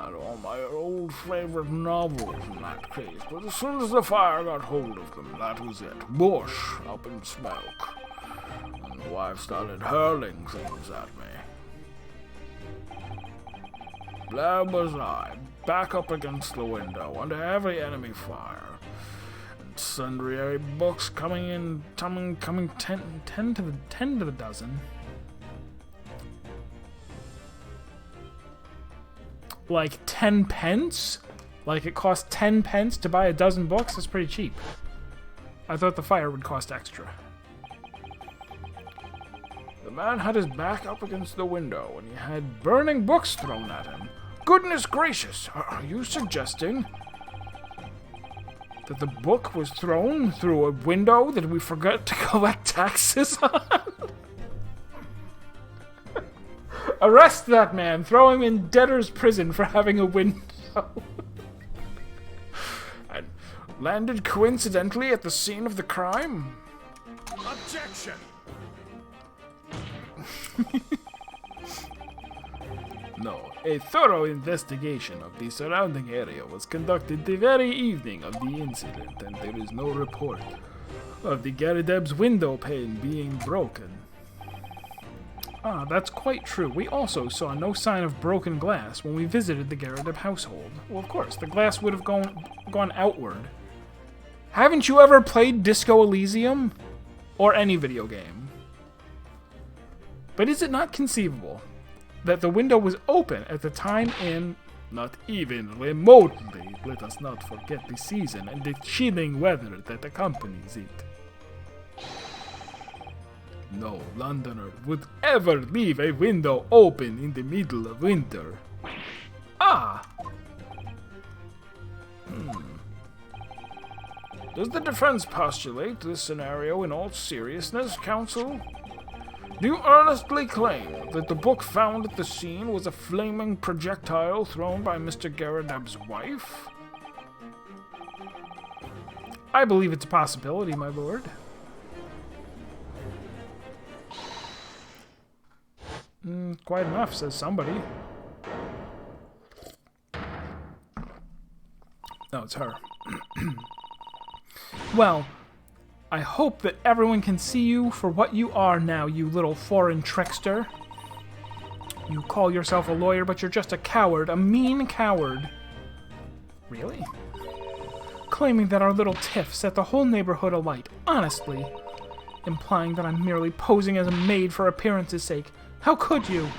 had all my old favorite novels in that case, but as soon as the fire got hold of them, that was it. Bush up in smoke. And the wife started hurling things at me. There was I, back up against the window, under heavy enemy fire. And sundry books coming 10 to the dozen. Like 10 pence? Like it cost 10 pence to buy a dozen books? That's pretty cheap. I thought the fire would cost extra. The man had his back up against the window and he had burning books thrown at him. Goodness gracious, are you suggesting that the book was thrown through a window that we forgot to collect taxes on? Arrest that man. Throw him in debtor's prison for having a window. And landed coincidentally at the scene of the crime? Objection! No, a thorough investigation of the surrounding area was conducted the very evening of the incident, and there is no report of the Garrideb's window pane being broken. Ah, that's quite true. We also saw no sign of broken glass when we visited the Garrideb household. Well, of course, the glass would have gone outward. Haven't you ever played Disco Elysium? Or any video game? But is it not conceivable that the window was open at the time in... Not even remotely, let us not forget the season and the chilling weather that accompanies it. No Londoner would ever leave a window open in the middle of winter. Ah! Does the defense postulate this scenario in all seriousness, counsel? Do you earnestly claim that the book found at the scene was a flaming projectile thrown by Mr. Garrideb's wife? I believe it's a possibility, my lord. Quite enough, says somebody. No, it's her. Well, I hope that everyone can see you for what you are now, you little foreign trickster. You call yourself a lawyer, but you're just a coward, a mean coward. Really? Claiming that our little tiff set the whole neighborhood alight, honestly. Implying that I'm merely posing as a maid for appearance's sake. How could you?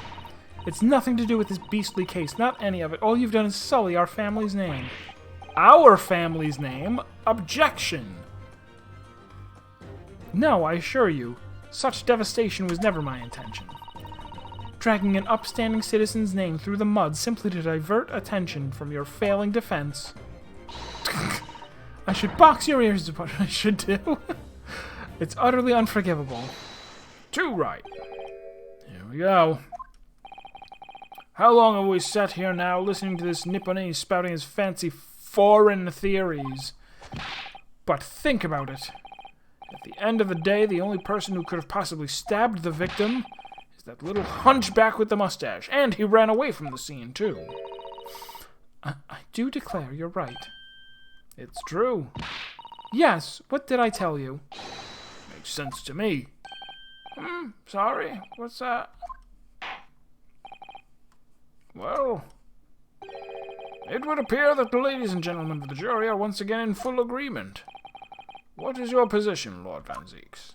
It's nothing to do with this beastly case, not any of it. All you've done is sully our family's name. Our family's name? Objection! No, I assure you, such devastation was never my intention. Dragging an upstanding citizen's name through the mud simply to divert attention from your failing defense. I should box your ears is what I should do. It's utterly unforgivable. Too right. Here we go. How long have we sat here now listening to this Nipponese spouting his fancy foreign theories? But think about it. At the end of the day, the only person who could have possibly stabbed the victim is that little hunchback with the mustache. And he ran away from the scene, too. I do declare you're right. It's true. Yes, what did I tell you? Makes sense to me. Sorry, what's that? Well, it would appear that the ladies and gentlemen of the jury are once again in full agreement. What is your position, Lord Van Zieks?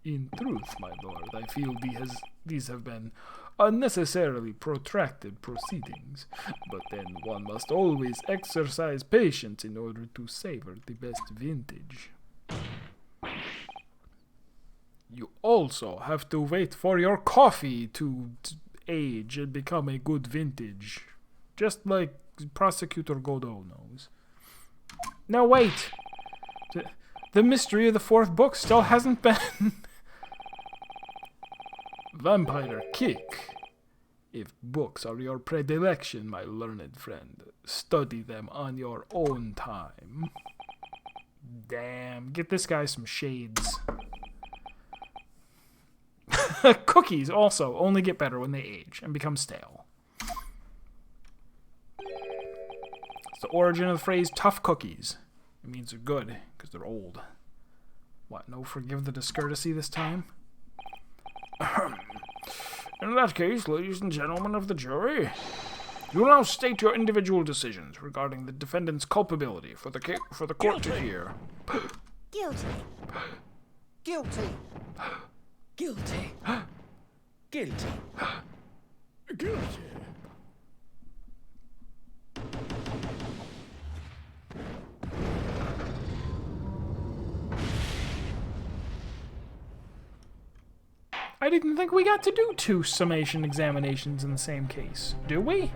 In truth, my lord, I feel these have been unnecessarily protracted proceedings, but then one must always exercise patience in order to savor the best vintage. You also have to wait for your coffee to age and become a good vintage, just like Prosecutor Godot knows. No, wait! The mystery of the fourth book still hasn't been... Vampire Kick. If books are your predilection, my learned friend, study them on your own time. Damn, get this guy some shades. Cookies also only get better when they age and become stale. It's the origin of the phrase tough cookies. It means they're good because they're old. What, no forgive the discourtesy this time? In that case, ladies and gentlemen of the jury, you will now state your individual decisions regarding the defendant's culpability for the court to hear. Guilty. Guilty. Guilty. Guilty. Guilty. I didn't think we got to do 2 summation examinations in the same case. Do we?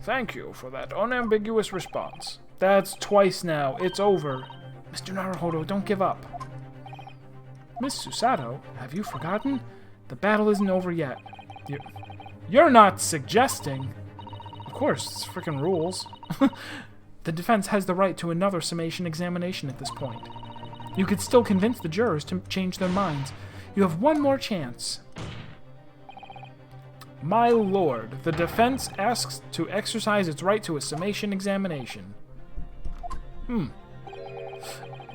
Thank you for that unambiguous response. That's twice now. It's over. Mr. Naruhodo, don't give up. Miss Susato, have you forgotten? The battle isn't over yet. You're not suggesting. Of course, it's frickin' rules. The defense has the right to another summation examination at this point. You could still convince the jurors to change their minds. You have one more chance. My lord, the defense asks to exercise its right to a summation examination. You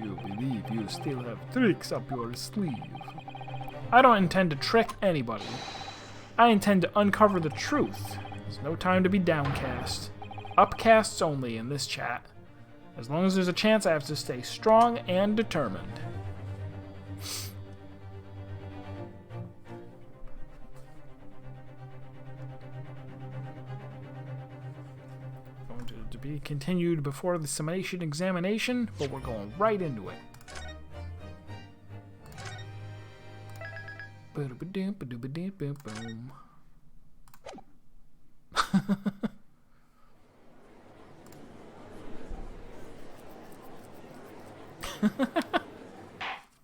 believe you still have tricks up your sleeve. I don't intend to trick anybody. I intend to uncover the truth. There's no time to be downcast. Upcasts only in this chat. As long as there's a chance, I have to stay strong and determined. To be continued before the summation examination, but we're going right into it. Boom.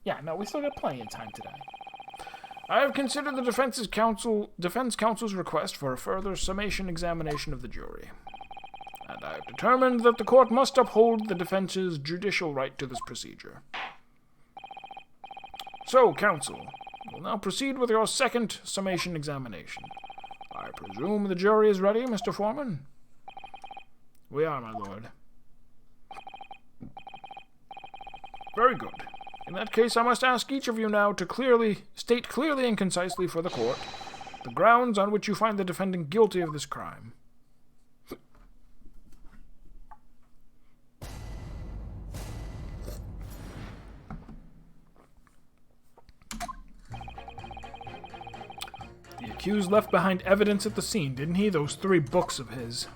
Yeah, no, we still got plenty of time today. I have considered the defense counsel's request for a further summation examination of the jury. And I have determined that the court must uphold the defense's judicial right to this procedure. So, counsel, we'll now proceed with your second summation examination. I presume the jury is ready, Mr. Foreman? We are, my lord. Very good. In that case, I must ask each of you now to state clearly and concisely for the court the grounds on which you find the defendant guilty of this crime. The accused left behind evidence at the scene, didn't he? Those 3 books of his.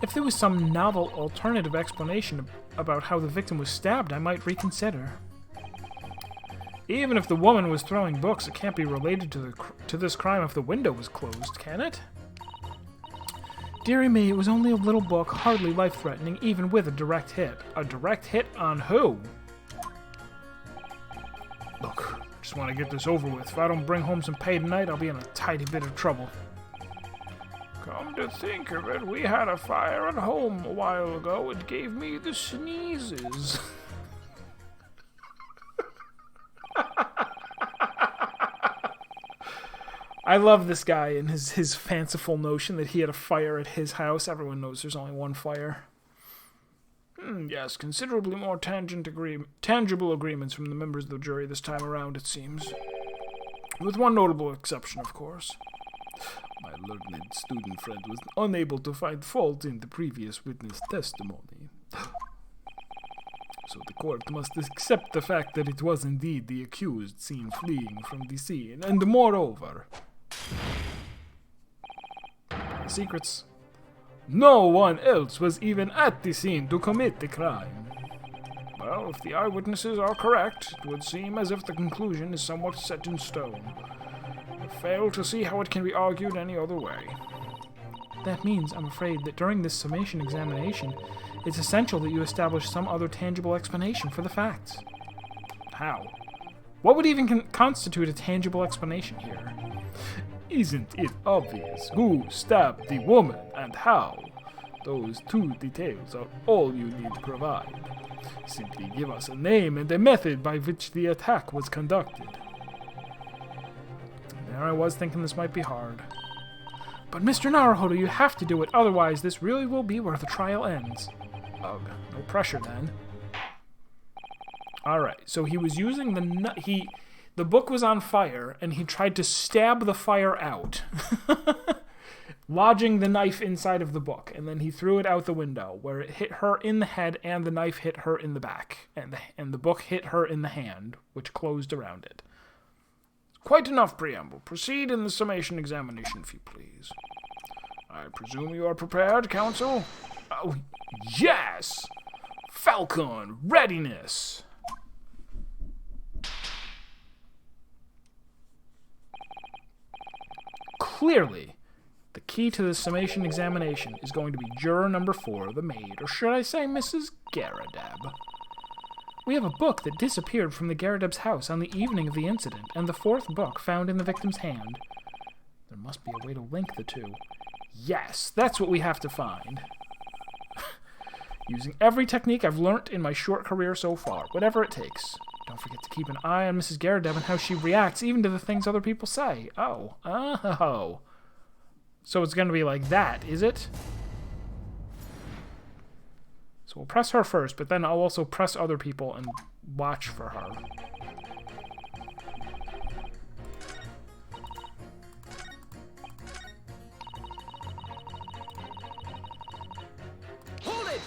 If there was some novel alternative explanation about how the victim was stabbed, I might reconsider. Even if the woman was throwing books, it can't be related to this crime if the window was closed, can it? Dearie me, it was only a little book, hardly life-threatening, even with a direct hit. A direct hit on who? Look, just want to get this over with. If I don't bring home some pay tonight, I'll be in a tidy bit of trouble. Come to think of it, we had a fire at home a while ago. It gave me the sneezes. I love this guy and his fanciful notion that he had a fire at his house. Everyone knows there's only one fire. Yes, considerably more tangible agreements from the members of the jury this time around, it seems. With one notable exception, of course. My learned student friend was unable to find fault in the previous witness testimony. So the court must accept the fact that it was indeed the accused seen fleeing from the scene, and moreover... Secrets. No one else was even at the scene to commit the crime. Well, if the eyewitnesses are correct, it would seem as if the conclusion is somewhat set in stone. I fail to see how it can be argued any other way. That means, I'm afraid, that during this summation examination, it's essential that you establish some other tangible explanation for the facts. How? What would even constitute a tangible explanation here? Isn't it obvious who stabbed the woman and how? Those 2 details are all you need to provide. Simply give us a name and a method by which the attack was conducted. There I was thinking this might be hard. But Mr. Naruhodo, you have to do it, otherwise this really will be where the trial ends. Ugh, no pressure then. Alright, so he was using the book was on fire, and he tried to stab the fire out. Lodging the knife inside of the book, and then he threw it out the window, where it hit her in the head and the knife hit her in the back, and the book hit her in the hand, which closed around it. Quite enough preamble. Proceed in the summation examination, if you please. I presume you are prepared, counsel? Oh, yes! Falcon, readiness! Clearly, the key to the summation examination is going to be juror number 4, the maid, or should I say Mrs. Garrideb. We have a book that disappeared from the Garrideb's house on the evening of the incident, and the 4th book found in the victim's hand. There must be a way to link the two. Yes, that's what we have to find. Using every technique I've learnt in my short career so far, whatever it takes. Don't forget to keep an eye on Mrs. Garrideb and how she reacts even to the things other people say. Oh. So it's going to be like that, is it? So we'll press her first, but then I'll also press other people and watch for her. Hold it!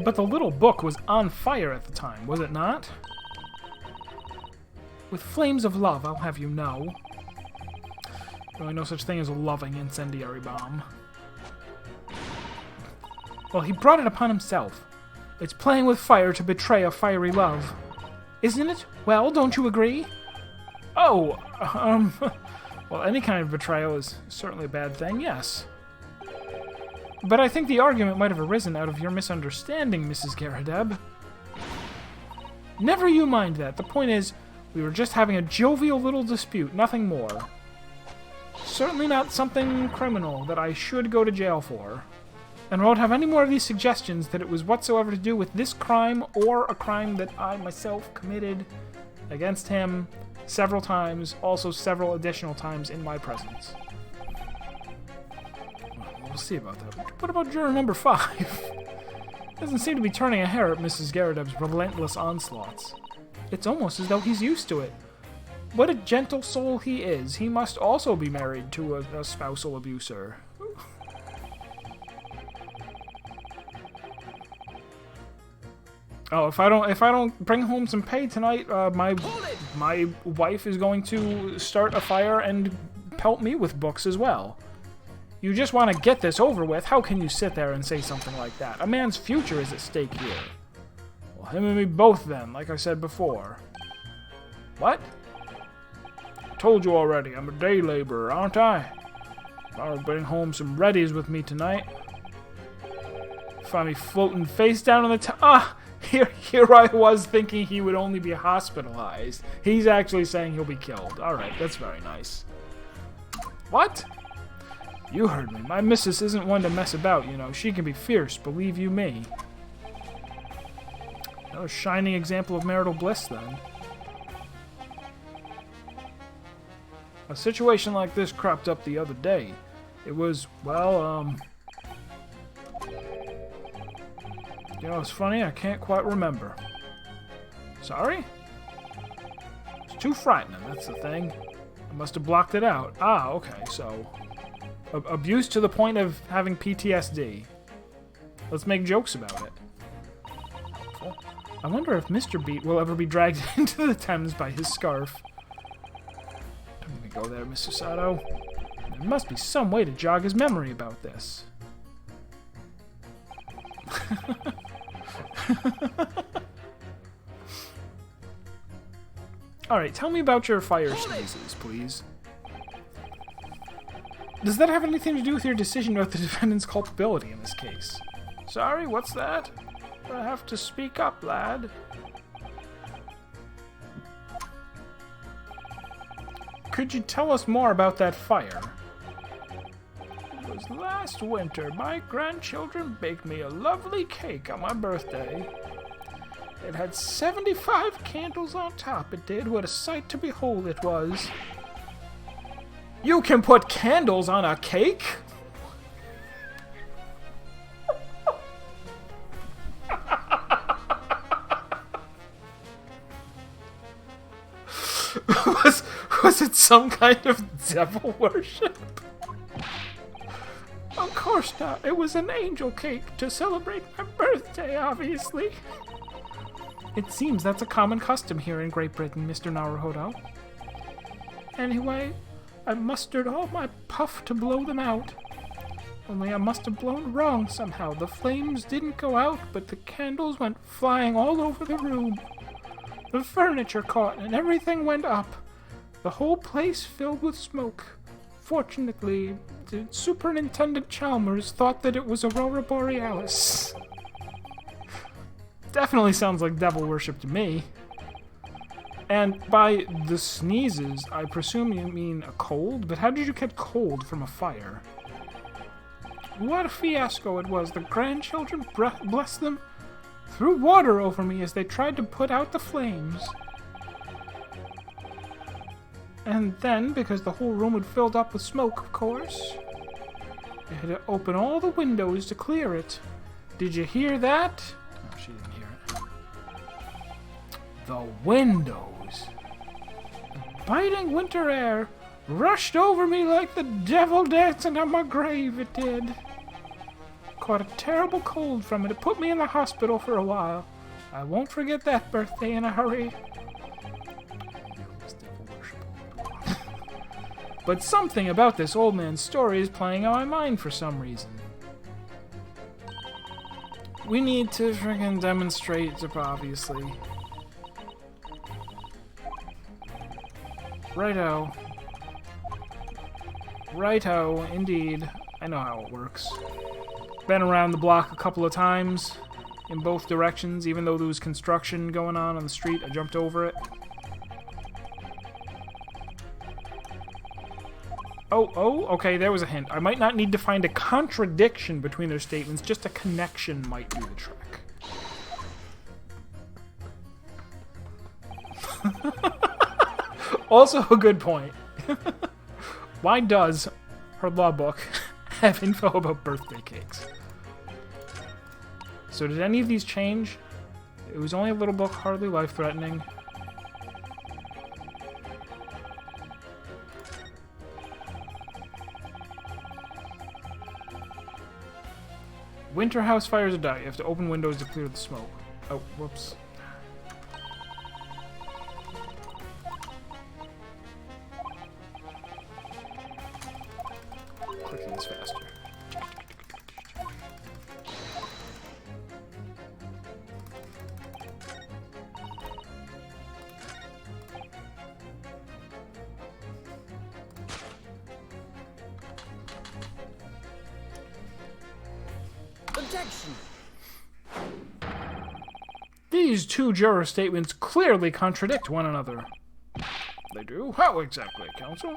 But the little book was on fire at the time, was it not? With flames of love, I'll have you know. Really no such thing as a loving incendiary bomb. Well, he brought it upon himself. It's playing with fire to betray a fiery love. Isn't it? Well, don't you agree? Oh, well, any kind of betrayal is certainly a bad thing, yes. But I think the argument might have arisen out of your misunderstanding, Mrs. Garrideb. Never you mind that. The point is, we were just having a jovial little dispute, nothing more. Certainly not something criminal that I should go to jail for. And I won't have any more of these suggestions that it was whatsoever to do with this crime or a crime that I myself committed against him several times, also several additional times in my presence. We'll see about that. What about juror number 5? Doesn't seem to be turning a hair at Mrs. Garrideb's relentless onslaughts. It's almost as though he's used to it. What a gentle soul he is. He must also be married to a spousal abuser. Oh, if I don't bring home some pay tonight, my wife is going to start a fire and pelt me with books as well. You just want to get this over with. How can you sit there and say something like that? A man's future is at stake here. Well, him and me both then, like I said before. What? I told you already, I'm a day laborer, aren't I? I'll bring home some readies with me tonight. Find me floating face down on the Here I was thinking he would only be hospitalized. He's actually saying he'll be killed. Alright, that's very nice. What? You heard me. My missus isn't one to mess about, you know. She can be fierce, believe you me. Another shining example of marital bliss, then. A situation like this cropped up the other day. It was, well, you know, it's funny, I can't quite remember. Sorry? It's too frightening, that's the thing. I must have blocked it out. Ah, okay, so... abuse to the point of having PTSD. Let's make jokes about it. I wonder if Mr. Beat will ever be dragged into the Thames by his scarf. Don't even go there, Mr. Sato. There must be some way to jog his memory about this. Alright, tell me about your fire sneezes, please. Does that have anything to do with your decision about the defendant's culpability in this case? Sorry, what's that? I have to speak up, lad. Could you tell us more about that fire? It was last winter. My grandchildren baked me a lovely cake on my birthday. It had 75 candles on top, it did. What a sight to behold it was. You can put candles on a cake? Was it some kind of devil worship? Of course not. It was an angel cake to celebrate my birthday, obviously. It seems that's a common custom here in Great Britain, Mr. Naruhodo. Anyway, I mustered all my puff to blow them out. Only I must have blown wrong somehow. The flames didn't go out, but the candles went flying all over the room. The furniture caught and everything went up. The whole place filled with smoke. Fortunately, the Superintendent Chalmers thought that it was Aurora Borealis. Definitely sounds like devil worship to me. And by the sneezes, I presume you mean a cold? But how did you get cold from a fire? What a fiasco it was. The grandchildren, bless them, threw water over me as they tried to put out the flames. And then, because the whole room had filled up with smoke, of course, they had to open all the windows to clear it. Did you hear that? Oh, she didn't hear it. The windows. The biting winter air rushed over me like the devil dancing on my grave, it did. Caught a terrible cold from it. It put me in the hospital for a while. I won't forget that birthday in a hurry. But something about this old man's story is playing on my mind for some reason. We need to friggin' demonstrate, obviously. Righto. Righto, indeed. I know how it works. Been around the block a couple of times in both directions, even though there was construction going on the street. I jumped over it. Oh, okay, there was a hint. I might not need to find a contradiction between their statements, just a connection might do the trick. Also a good point. Why does her law book have info about birthday cakes? So did any of these change? It was only a little book, hardly life-threatening. Winter house fires or die. You have to open windows to clear the smoke. Oh, whoops. Clicking is faster. Objection! These two juror statements clearly contradict one another. They do? How exactly, counsel?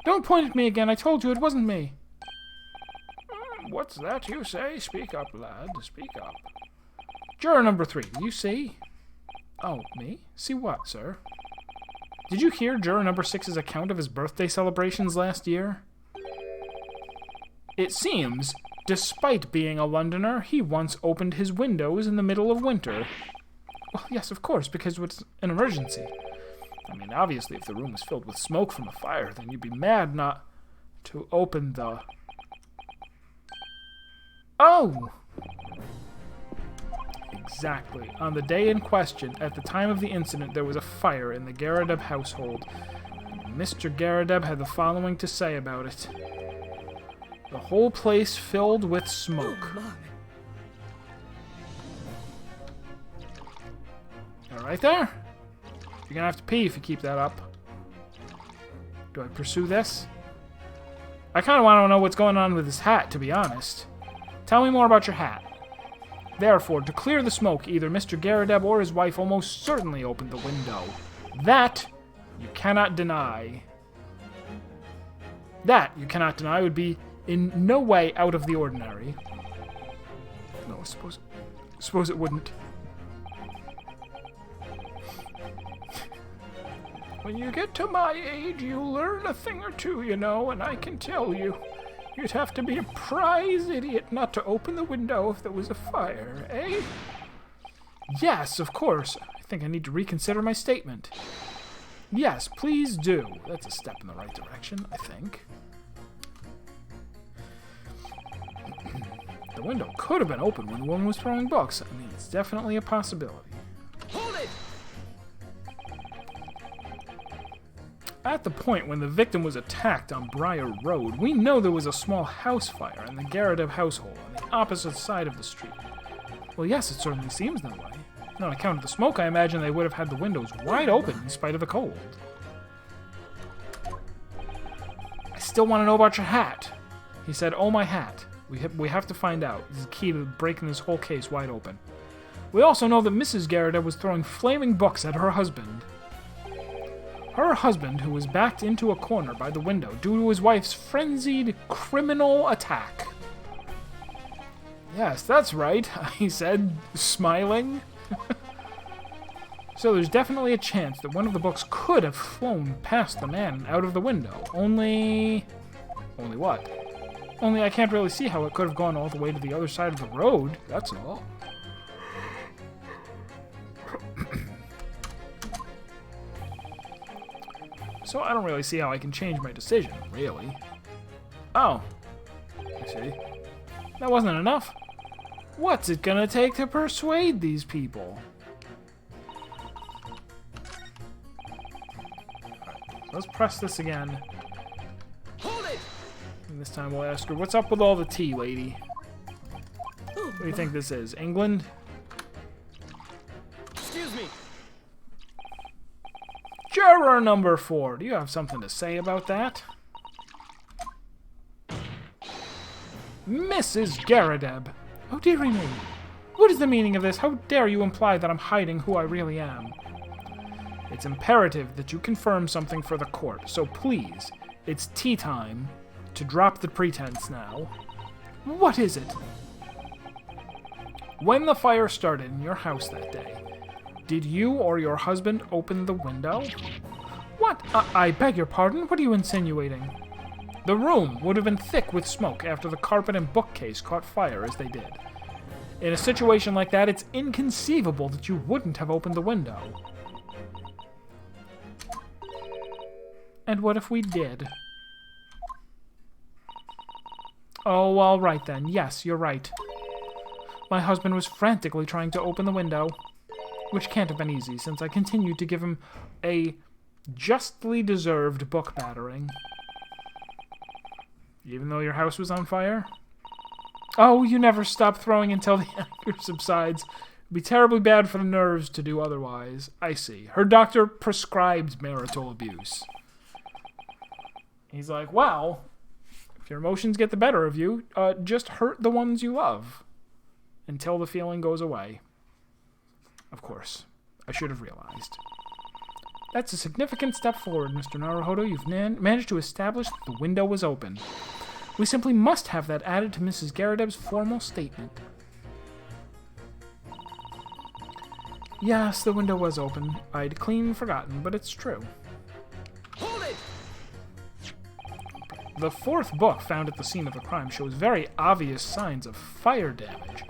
Don't point at me again. I told you it wasn't me. What's that you say? Speak up, lad. Speak up. Juror number 3, you see? Oh, me? See what, sir? Did you hear juror number 6's account of his birthday celebrations last year? It seems, despite being a Londoner, he once opened his windows in the middle of winter. Well, yes, of course, because it's an emergency. I mean, obviously, if the room was filled with smoke from a fire, then you'd be mad not to open the... Oh! Exactly. On the day in question, at the time of the incident, there was a fire in the Garadeb household. Mr. Garadeb had the following to say about it. The whole place filled with smoke. Alright there? You're gonna have to pee if you keep that up. Do I pursue this? I kind of want to know what's going on with his hat, to be honest. Tell me more about your hat. Therefore, to clear the smoke, either Mr. Garadeb or his wife almost certainly opened the window. That you cannot deny. That you cannot deny would be in no way out of the ordinary. No, I suppose it wouldn't. When you get to my age, you learn a thing or two, you know, and I can tell you. You'd have to be a prize idiot not to open the window if there was a fire, eh? Yes, of course. I think I need to reconsider my statement. Yes, please do. That's a step in the right direction, I think. The window could have been open when the woman was throwing books. I mean, it's definitely a possibility. Hold it! At the point when the victim was attacked on Briar Road, we know there was a small house fire in the Garadeb household on the opposite side of the street. Well, yes, it certainly seems that way. On account of the smoke, I imagine they would have had the windows wide open in spite of the cold. I still want to know about your hat. He said, oh, my hat. We have to find out. This is key to breaking this whole case wide open. We also know that Mrs. Garadeb was throwing flaming books at her husband. Her husband, who was backed into a corner by the window due to his wife's frenzied criminal attack. Yes, that's right, he said, smiling. So there's definitely a chance that one of the books could have flown past the man out of the window. Only what? Only I can't really see how it could have gone all the way to the other side of the road, that's all. So I don't really see how I can change my decision, really. Oh. I see. That wasn't enough. What's it gonna take to persuade these people? Let's press this again. Hold it! And this time we'll ask her, what's up with all the tea, lady? What do you think this is? England? Excuse me. Juror number 4. Do you have something to say about that? Mrs. Garadeb. Oh, dearie me. What is the meaning of this? How dare you imply that I'm hiding who I really am? It's imperative that you confirm something for the court, so please, it's tea time to drop the pretense now. What is it? When the fire started in your house that day, did you or your husband open the window? What? I beg your pardon? What are you insinuating? The room would have been thick with smoke after the carpet and bookcase caught fire as they did. In a situation like that, it's inconceivable that you wouldn't have opened the window. And what if we did? Oh, all right then. Yes, you're right. My husband was frantically trying to open the window, which can't have been easy since I continued to give him a justly deserved book battering. Even though your house was on fire? Oh, you never stop throwing until the anger subsides. It'd be terribly bad for the nerves to do otherwise. I see. Her doctor prescribed marital abuse. He's like, well, if your emotions get the better of you, just hurt the ones you love until the feeling goes away. Of course, I should have realized. That's a significant step forward, Mr. Naruhodo. You've managed to establish that the window was open. We simply must have that added to Mrs. Garadeb's formal statement. Yes, the window was open. I'd clean forgotten, but it's true. Hold it! The 4th book found at the scene of the crime shows very obvious signs of fire damage.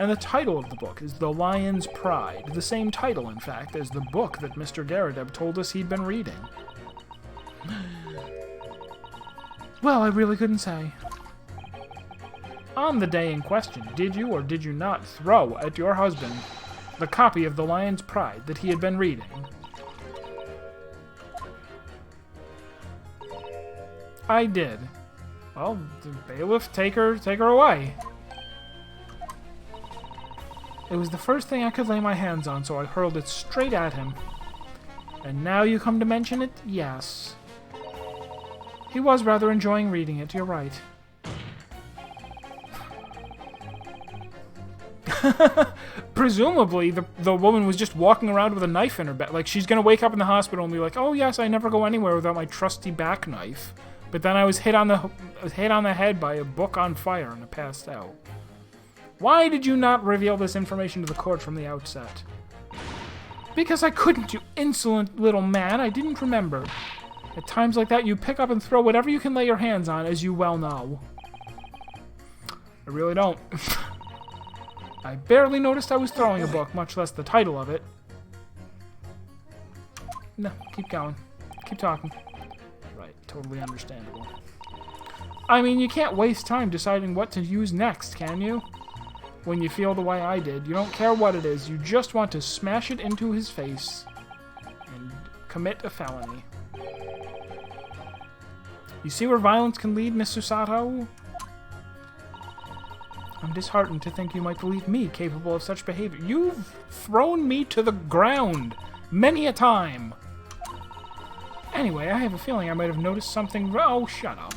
And the title of the book is The Lion's Pride, the same title, in fact, as the book that Mr. Garadeb told us he'd been reading. Well, I really couldn't say. On the day in question, did you or did you not throw at your husband the copy of The Lion's Pride that he had been reading? I did. Well, the bailiff, take her away. It was the first thing I could lay my hands on, so I hurled it straight at him. And now you come to mention it? Yes. He was rather enjoying reading it, you're right. Presumably, the woman was just walking around with a knife in her back. Like, she's gonna wake up in the hospital and be like, oh yes, I never go anywhere without my trusty back knife. But then I was hit on the head by a book on fire and I passed out. Why did you not reveal this information to the court from the outset? Because I couldn't, you insolent little man. I didn't remember. At times like that, you pick up and throw whatever you can lay your hands on, as you well know. I really don't. I barely noticed I was throwing a book, much less the title of it. No, keep going. Keep talking. Right, totally understandable. I mean, you can't waste time deciding what to use next, can you? When you feel the way I did, you don't care what it is, you just want to smash it into his face and commit a felony. You see where violence can lead, Mr. Sato? I'm disheartened to think you might believe me capable of such behavior. You've thrown me to the ground many a time. Anyway, I have a feeling I might have noticed something. Oh, shut up.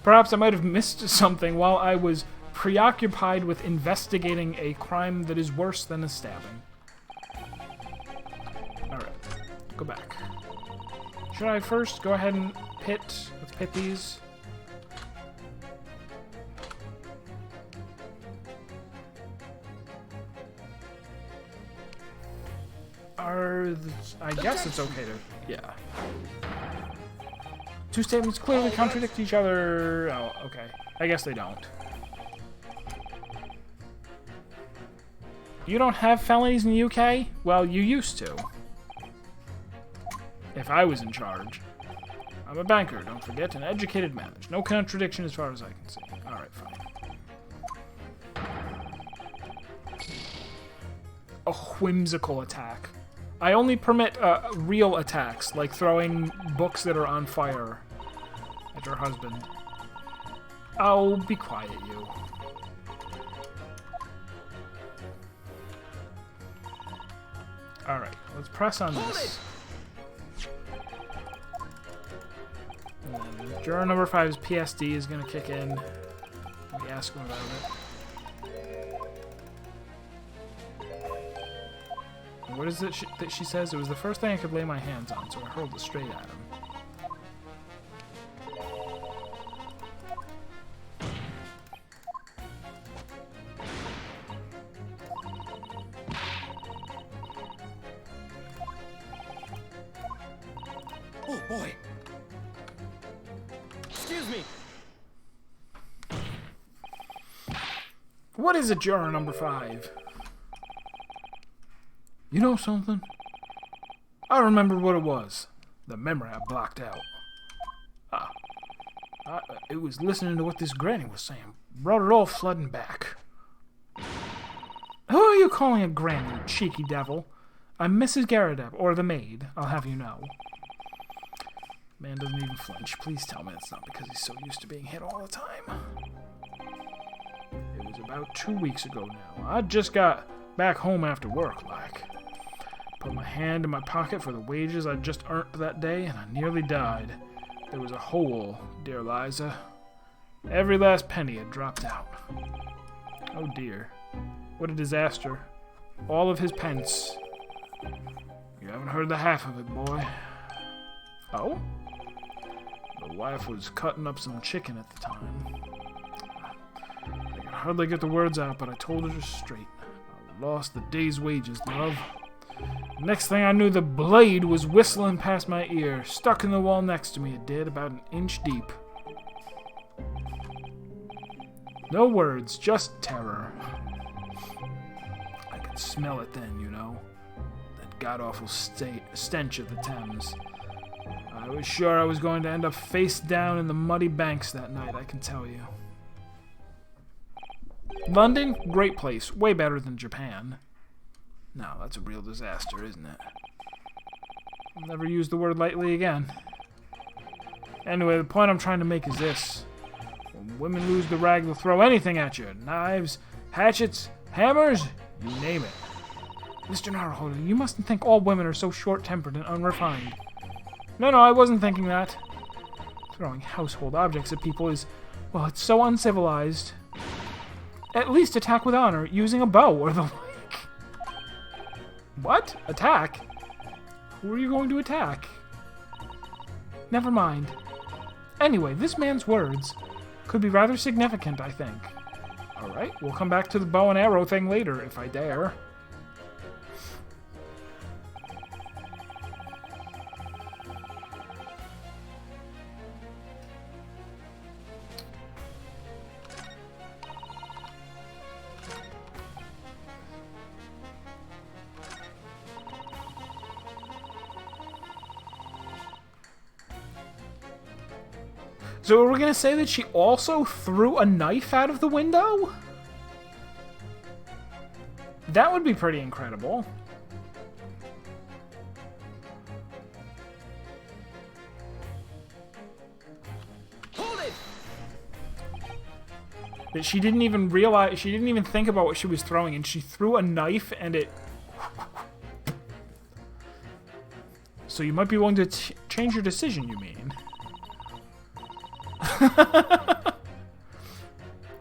Perhaps I might have missed something while I was preoccupied with investigating a crime that is worse than a stabbing. Alright, go back. Should I first go ahead and pit? Let's pit these. I guess it's okay to... Yeah. Two statements clearly contradict each other. Oh, okay. I guess they don't. You don't have felonies in the UK? Well, you used to. If I was in charge. I'm a banker, don't forget, an educated man. There's no contradiction as far as I can see. Alright, fine. A whimsical attack. I only permit real attacks, like throwing books that are on fire at your husband. Oh, be quiet, you. Alright, let's press on this. And then juror number 5's PSD is going to kick in. We ask him about it. What is it that she says? It was the first thing I could lay my hands on, so I hurled it straight at him. Oh boy. Excuse me. What is it, juror number 5? You know something? I remembered what it was. The memory I blocked out. It was listening to what this granny was saying. Brought it all flooding back. Who are you calling a granny, you cheeky devil? I'm Mrs. Garadeb, or the maid, I'll have you know. Man doesn't even flinch. Please tell me it's not because he's so used to being hit all the time. It was about 2 weeks ago now. I just got back home after work, like. Put my hand in my pocket for the wages I'd just earned that day, and I nearly died. There was a hole, dear Liza. Every last penny had dropped out. Oh dear. What a disaster. All of his pence. You haven't heard the half of it, boy. Oh? The wife was cutting up some chicken at the time. I could hardly get the words out, but I told her straight. I lost the day's wages, love. Next thing I knew, the blade was whistling past my ear, stuck in the wall next to me, it did, about an inch deep. No words, just terror. I could smell it then, you know. That god-awful stench of the Thames. I was sure I was going to end up face down in the muddy banks that night, I can tell you. London? Great place. Way better than Japan. No, that's a real disaster, isn't it? I'll never use the word lightly again. Anyway, the point I'm trying to make is this. When women lose the rag, they'll throw anything at you. Knives, hatchets, hammers, you name it. Mr. Naruhodo, you mustn't think all women are so short-tempered and unrefined. No, I wasn't thinking that. Throwing household objects at people is, well, it's so uncivilized. At least attack with honor, using a bow or the like. What? Attack? Who are you going to attack? Never mind. Anyway, this man's words could be rather significant, I think. Alright, we'll come back to the bow and arrow thing later, if I dare. So are we going to say that she also threw a knife out of the window? That would be pretty incredible. Hold it! That she didn't even realize, she didn't even think about what she was throwing, and she threw a knife and it... So you might be willing to change your decision, you mean?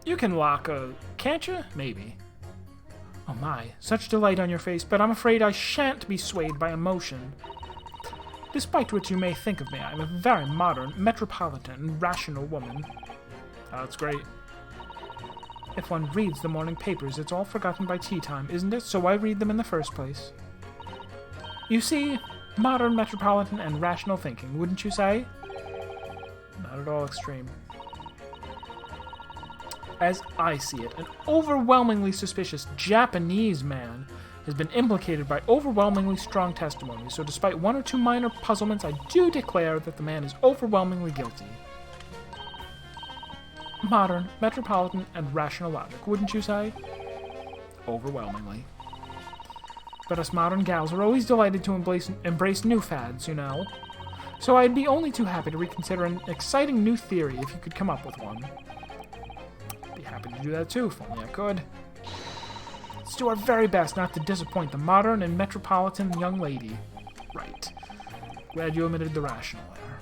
You can lock a... Can't you? Maybe. Oh my, such delight on your face, but I'm afraid I shan't be swayed by emotion. Despite what you may think of me, I'm a very modern, metropolitan, rational woman. Oh, that's great. If one reads the morning papers, it's all forgotten by tea time, isn't it? So I read them in the first place. You see, modern, metropolitan, and rational thinking, wouldn't you say? Not at all extreme. As I see it, an overwhelmingly suspicious Japanese man has been implicated by overwhelmingly strong testimony, so despite one or two minor puzzlements, I do declare that the man is overwhelmingly guilty. Modern, metropolitan, and rational logic, wouldn't you say? Overwhelmingly. But us modern gals are always delighted to embrace new fads, you know. So I'd be only too happy to reconsider an exciting new theory if you could come up with one. Be happy to do that too, if only I could. Let's do our very best not to disappoint the modern and metropolitan young lady. Right. Glad you omitted the rational there.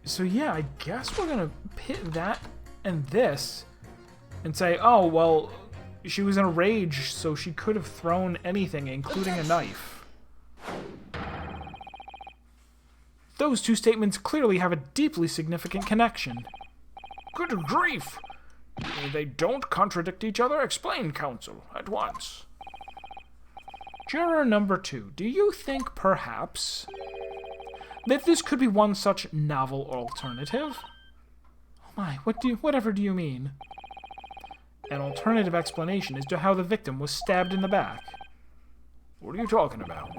So yeah, I guess we're gonna pit that and this and say, oh, well, she was in a rage, so she could have thrown anything, including a knife. Those two statements clearly have a deeply significant connection. Good grief! They don't contradict each other. Explain, counsel, at once. Juror number 2, do you think, perhaps, that this could be one such novel alternative? Oh my, whatever do you mean? An alternative explanation as to how the victim was stabbed in the back. What are you talking about?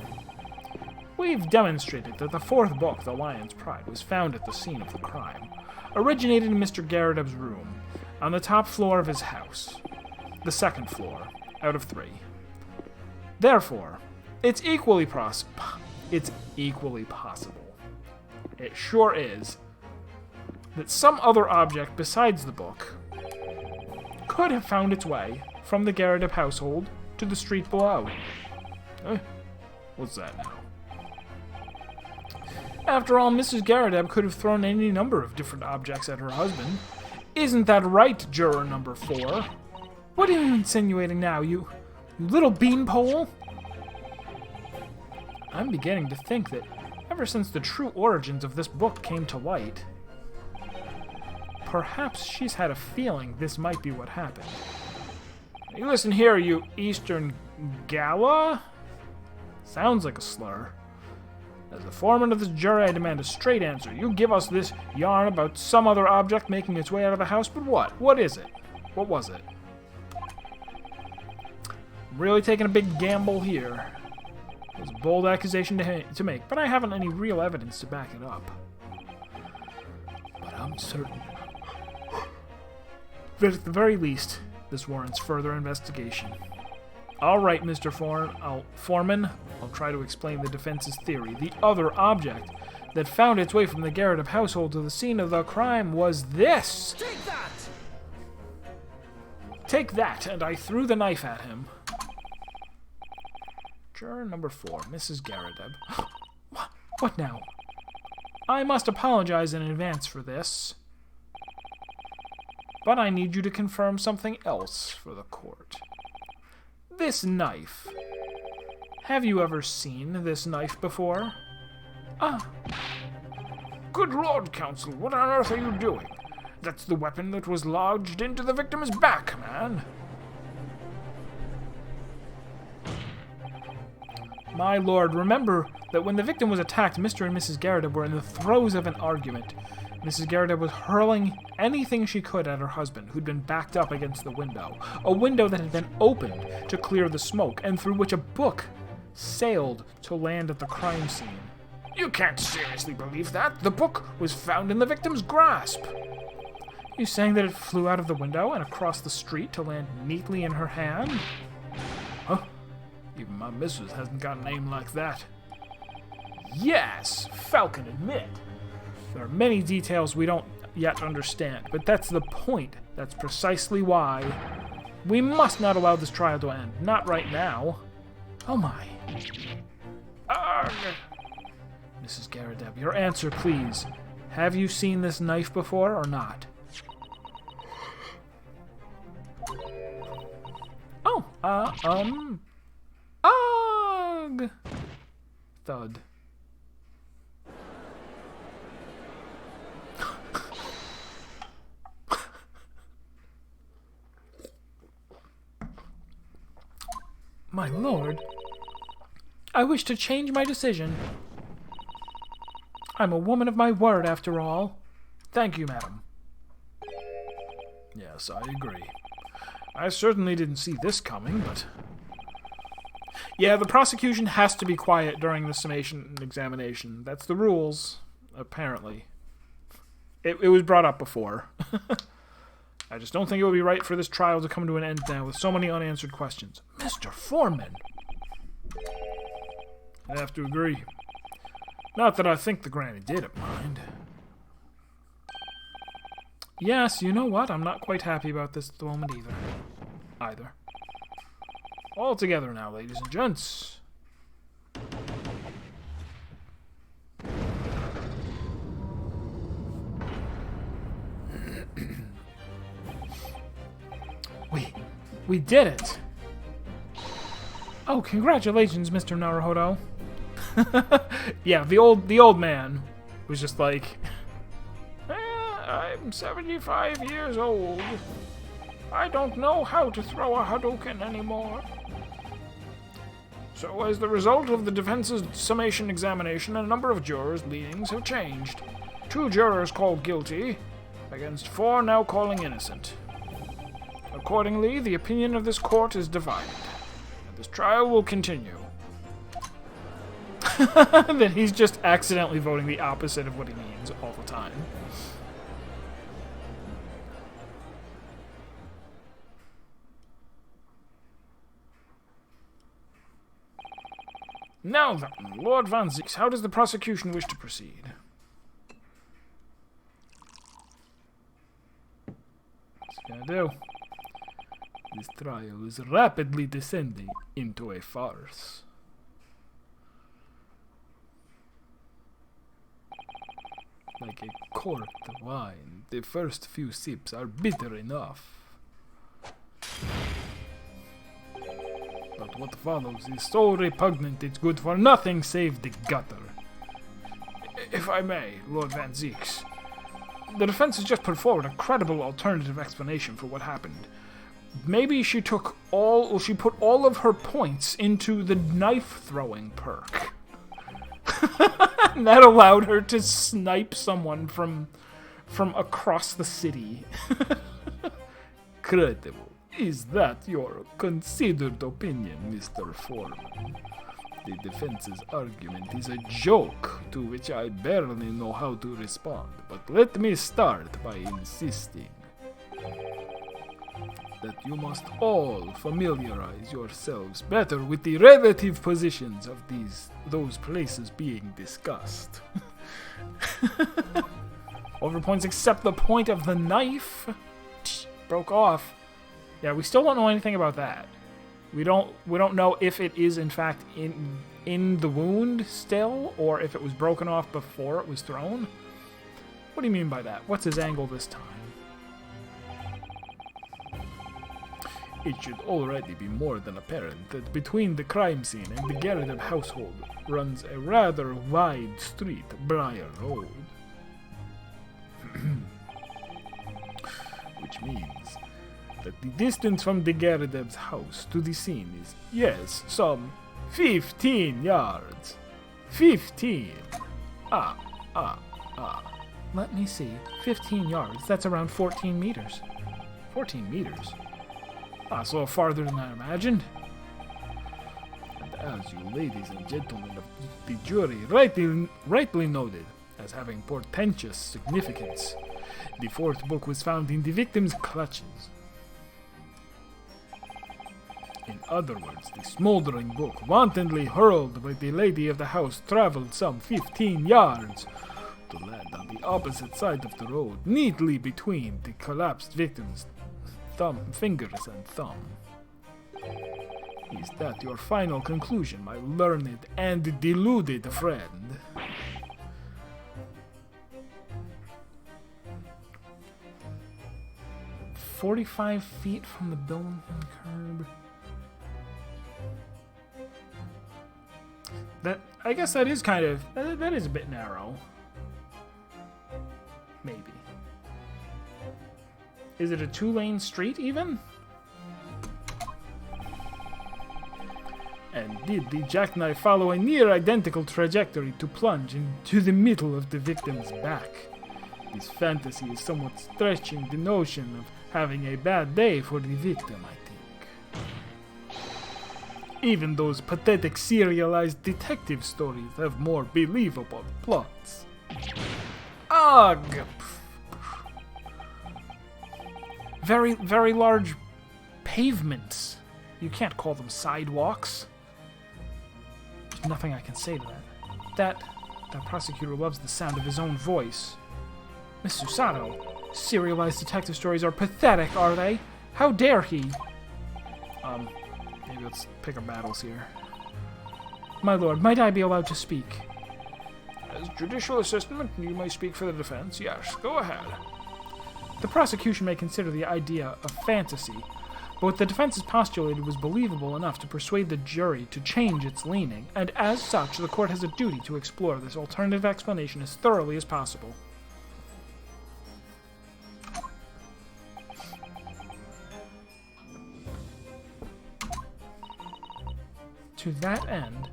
We've demonstrated that the fourth book, The Lion's Pride, was found at the scene of the crime, originated in Mr. Garrideb's room, on the top floor of his house. The second floor, out of 3. Therefore, it's equally possible. It sure is, that some other object besides the book could have found its way from the Garrideb household to the street below. What's that now? After all, Mrs. Garrideb could have thrown any number of different objects at her husband. Isn't that right, juror number 4? What are you insinuating now, you little beanpole? I'm beginning to think that ever since the true origins of this book came to light, perhaps she's had a feeling this might be what happened. You listen here, you Eastern Gala? Sounds like a slur. As the foreman of this jury, I demand a straight answer. You give us this yarn about some other object making its way out of the house, but what? What is it? What was it? I'm really taking a big gamble here. It was a bold accusation to make, but I haven't any real evidence to back it up. But I'm certain that at the very least, this warrants further investigation. All right, Mr. Foreman, I'll try to explain the defense's theory. The other object that found its way from the Garrideb household to the scene of the crime was this! Take that! Take that, and I threw the knife at him. Juror number 4, Mrs. Garrideb. What now? I must apologize in advance for this, but I need you to confirm something else for the court. This knife. Have you ever seen this knife before? Ah. Good Lord, Counsel, what on earth are you doing? That's the weapon that was lodged into the victim's back, man. My lord, remember that when the victim was attacked, Mr. and Mrs. Garrett were in the throes of an argument. Mrs. Garrett was hurling anything she could at her husband, who'd been backed up against the window. A window that had been opened to clear the smoke, and through which a book sailed to land at the crime scene. You can't seriously believe that. The book was found in the victim's grasp. You saying that it flew out of the window and across the street to land neatly in her hand? Huh? Even my missus hasn't got a name like that. Yes, Falcon admit. There are many details we don't yet understand, but that's the point. That's precisely why we must not allow this trial to end. Not right now. Oh my. Ugh. Mrs. Garrideb, your answer, please. Have you seen this knife before or not? Oh, Ugh! Thud. My lord, I wish to change my decision. I'm a woman of my word, after all. Thank you, madam. Yes, I agree. I certainly didn't see this coming, but... Yeah, the prosecution has to be quiet during the summation examination. That's the rules, apparently. It was brought up before. I just don't think it would be right for this trial to come to an end now with so many unanswered questions. Mr. Foreman! I have to agree. Not that I think the granny did it, mind. Yes, you know what? I'm not quite happy about this at the moment either. All together now, ladies and gents. We did it! Oh, congratulations, Mr. Naruhodo. Yeah, the old man was just like, I'm 75 years old. I don't know how to throw a Hadouken anymore. So as the result of the defense's summation examination, a number of jurors' leanings have changed. 2 jurors called guilty, against 4 now calling innocent. Accordingly, the opinion of this court is divided. This trial will continue. Then he's just accidentally voting the opposite of what he means all the time. Now then, Lord Van Zieks, how does the prosecution wish to proceed? What's he gonna do? This trial is rapidly descending into a farce. Like a quart of wine, the first few sips are bitter enough. But what follows is so repugnant it's good for nothing save the gutter. If I may, Lord Van Zieks, the defense has just put forward a credible alternative explanation for what happened. Maybe she put all of her points into the knife-throwing perk. And that allowed her to snipe someone from across the city. Credible. Is that your considered opinion, Mr. Foreman? The defense's argument is a joke to which I barely know how to respond, but let me start by insisting that you must all familiarize yourselves better with the relative positions of those places being discussed. All of her points except the point of the knife broke off. Yeah, we still don't know anything about that. We don't know if it is in fact in the wound still, or if it was broken off before it was thrown. What do you mean by that? What's his angle this time? It should already be more than apparent that between the crime scene and the Garrideb household runs a rather wide street, Briar Road. Which means that the distance from the Garrideb's house to the scene is, yes, some 15 yards. 15! Let me see. 15 yards. That's around 14 meters. 14 meters? That's a little farther than I imagined. And as you ladies and gentlemen of the jury rightly noted as having portentous significance, the fourth book was found in the victim's clutches. In other words, the smoldering book wantonly hurled by the lady of the house traveled some 15 yards to land on the opposite side of the road, neatly between the collapsed victim's fingers and thumb. Is that your final conclusion, my learned and deluded friend? "45 feet from the building and curb." I guess that is kind of... That is a bit narrow. Maybe. Is it a 2-lane street, even? And did the jackknife follow a near-identical trajectory to plunge into the middle of the victim's back? This fantasy is somewhat stretching the notion of having a bad day for the victim, I think. Even those pathetic serialized detective stories have more believable plots. Ugh! Very, very large pavements. You can't call them sidewalks. There's nothing I can say to that. That prosecutor loves the sound of his own voice. Miss Susato, serialized detective stories are pathetic, are they? How dare he? Maybe let's pick our battles here. My lord, might I be allowed to speak? As judicial assistant, you may speak for the defense. Yes, go ahead. The prosecution may consider the idea a fantasy, but what the defense has postulated was believable enough to persuade the jury to change its leaning, and as such, the court has a duty to explore this alternative explanation as thoroughly as possible. To that end,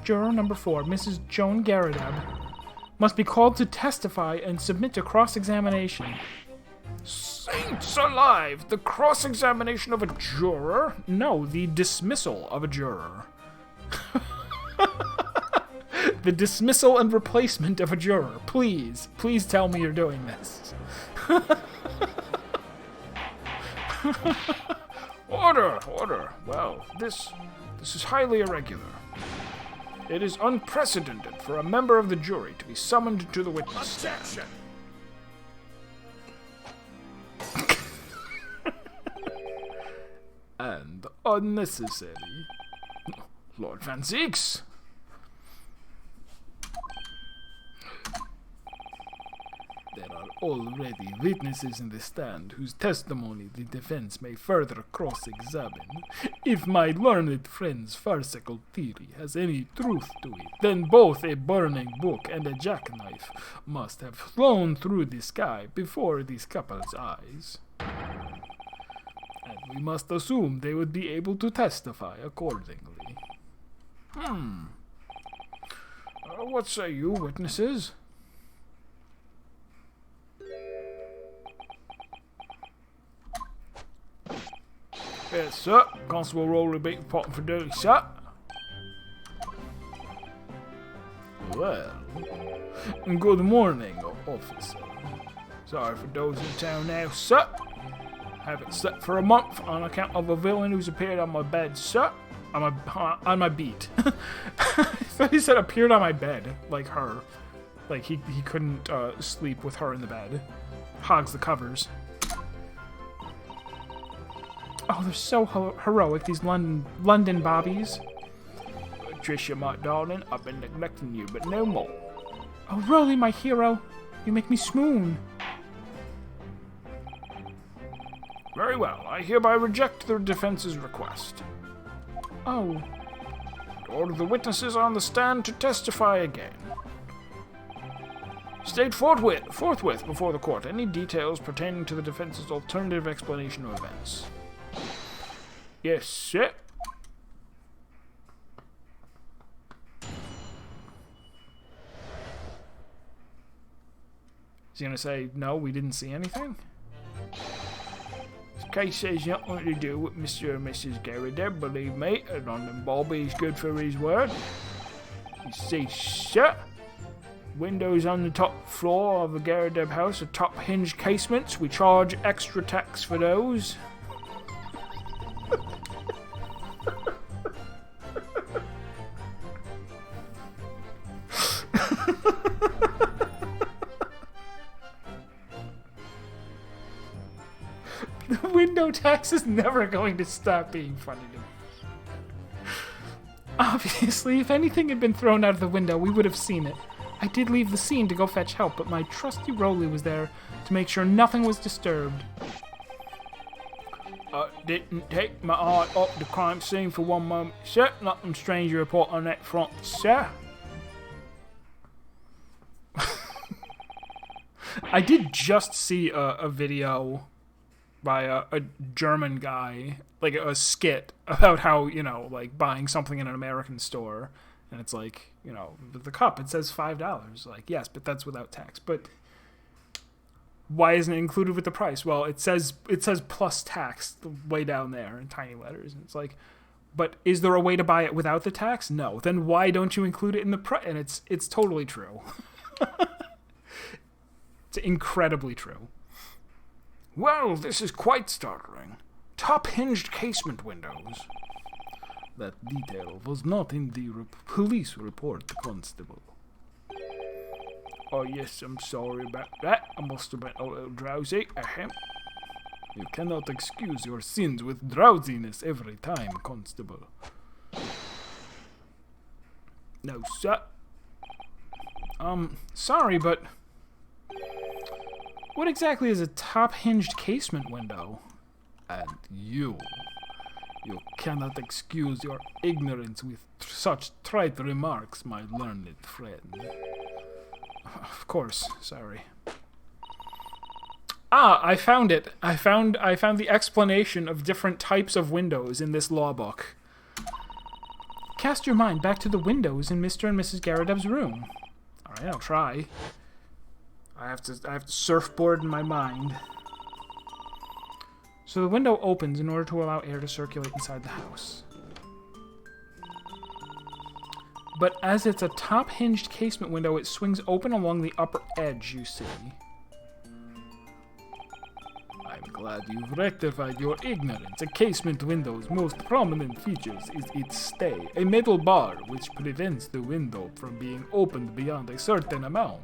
Juror number 4, Mrs. Joan Garrideb, must be called to testify and submit to cross-examination. Saints alive! The cross-examination of a juror? No, the dismissal of a juror. The dismissal and replacement of a juror. Please tell me you're doing this. Order. Well, this is highly irregular. It is unprecedented for a member of the jury to be summoned to the witness stand. And unnecessary. Lord Van Zieks! There are already witnesses in the stand whose testimony the defense may further cross-examine. If my learned friend's farcical theory has any truth to it, then both a burning book and a jackknife must have flown through the sky before this couple's eyes. And we must assume they would be able to testify accordingly. What say you, witnesses? Yes, sir. Constable Roller Bait reporting for duty, sir. Well, good morning, officer. Sorry for dozing in town now, sir. Haven't slept for a month on account of a villain who's appeared on my bed, sir. On my beat. I thought he said appeared on my bed, like her. Like he couldn't sleep with her in the bed. Hogs the covers. Oh, they're so heroic, these London bobbies. Patricia, my darling, I've been neglecting you, but no more. Oh, Rolly, my hero. You make me swoon. Very well. I hereby reject the defense's request. Oh, Order the witnesses on the stand to testify again. State forthwith before the court any details pertaining to the defense's alternative explanation of events. Yes, sir. is he gonna say, no, we didn't see anything? This case has nothing to do with Mr. and Mrs. Garrett, believe me, and London Bobby's good for his word. You see, sir, windows on the top floor of the Garrett house are top hinged casements. We charge extra tax for those. The window tax is never going to stop being funny to me. Obviously, if anything had been thrown out of the window, we would have seen it. I did leave the scene to go fetch help, but my trusty Rolly was there to make sure nothing was disturbed. I didn't take my eye off the crime scene for one moment, sir. Nothing strange to report on that front, sir. I did just see a video by a German guy, like a skit about how, you know, like buying something in an American store, and it's like, you know, the cup, it says $5. Like, yes, but that's without tax. But why isn't it included with the price? Well, it says plus tax way down there in tiny letters, and it's like, but is there a way to buy it without the tax? No. Then why don't you include it in the price? And it's totally true. It's incredibly true. Well, this is quite startling. Top-hinged casement windows. That detail was not in the police report, Constable. Oh, yes, I'm sorry about that. I must have been a little drowsy. Ahem. You cannot excuse your sins with drowsiness every time, Constable. No, sir. Sorry, but what exactly is a top-hinged casement window? And you cannot excuse your ignorance with such trite remarks, my learned friend. Of course, sorry. Ah, I found it. I found the explanation of different types of windows in this law book. Cast your mind back to the windows in Mr. and Mrs. Garredeb's room. All right, I'll try. I have to surfboard in my mind. So the window opens in order to allow air to circulate inside the house. But as it's a top-hinged casement window, it swings open along the upper edge, you see. I'm glad you've rectified your ignorance. A casement window's most prominent features is its stay, a metal bar which prevents the window from being opened beyond a certain amount.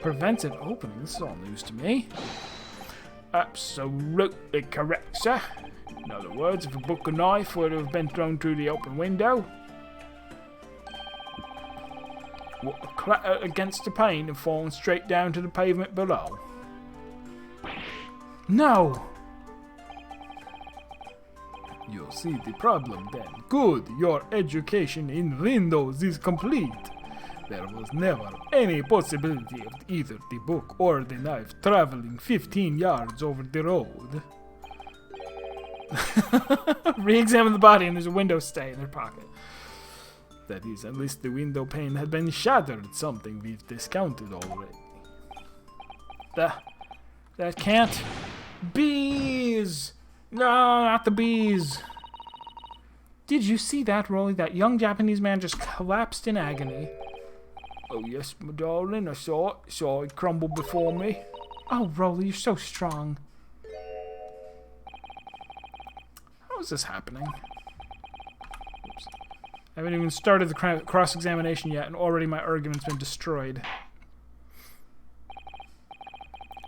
Prevents it opening? This is all news to me. Absolutely correct, sir. In other words, if a book or knife would have been thrown through the open window, would have clattered against the pane and fallen straight down to the pavement below. No! You see the problem then. Good, your education in windows is complete. There was never any possibility of either the book or the knife traveling 15 yards over the road. Re-examine the body and there's a window stay in their pocket. That is, unless the window pane had been shattered, something we've discounted already. That can't. Bees! No, not the bees. Did you see that, Rolly? That young Japanese man just collapsed in agony. Oh, yes, my darling, I saw it crumble before me. Oh, Rolly, you're so strong. How is this happening? Oops. I haven't even started the cross-examination yet, and already my argument's been destroyed.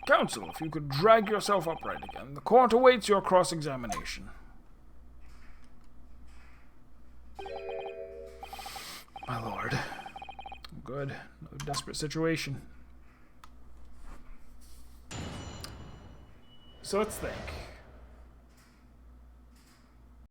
Counsel, if you could drag yourself upright again, the court awaits your cross-examination. My lord. Good. No desperate situation. so let's think.